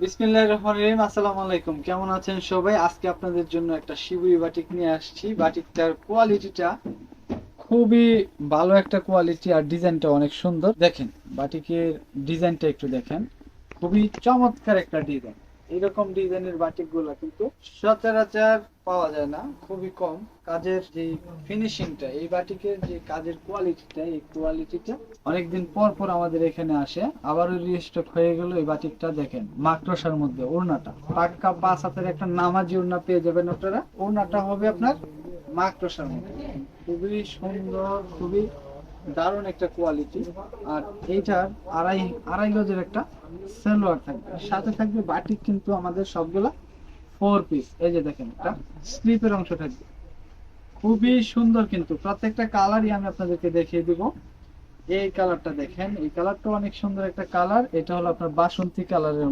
বিসমিল্লাহির রহমানির রহিম। আসসালামু আলাইকুম। কেমন আছেন সবাই? আজকে আপনাদের জন্য একটা শিবুই বাটিক নিয়ে আসছি। বাটিকটার কোয়ালিটিটা খুবই ভালো একটা কোয়ালিটি, আর ডিজাইনটা অনেক সুন্দর। দেখেন বাটিকের ডিজাইনটা একটু দেখেন, খুবই চমৎকার একটা ডিজাইন। এরকম ডিজাইনের বাটিক গুলা কিন্তু সচরাচর পাওয়া যায় না, খুবই কম। কাজের যে ফিনিশিংটা, এই বাটিকের যে কাজের কোয়ালিটিটা, এই কোয়ালিটিটা অনেকদিন পর পর আমাদের এখানে আসে। আবারও রিস্টক হয়ে গেল এই বাটিকটা। দেখেন মাকড়সার মধ্যে ওড়নাটা পাক্কা 5 হাতের একটা নামাজি ওড়না পেয়ে যাবেন আপনারা। ওড়নাটা হবে আপনার মাকড়সার মধ্যে, খুবই সুন্দর, খুবই দারুণ একটা কোয়ালিটি। আর এইটার আড়াই আড়াই গজের একটা সালোয়ার থাকবে, সাথে থাকবে বাটিক কিন্তু আমাদের সবগুলা 4 পিস। এই যে দেখেন একটা স্লিপের অংশ থাকবে, খুবই সুন্দর। কিন্তু প্রত্যেকটা কালারই আমি আপনাদেরকে দেখিয়ে দিব। এই কালারটা দেখেন, এই কালারটা অনেক সুন্দর একটা কালার। এটা হলো আপনার বাসন্তী কালারের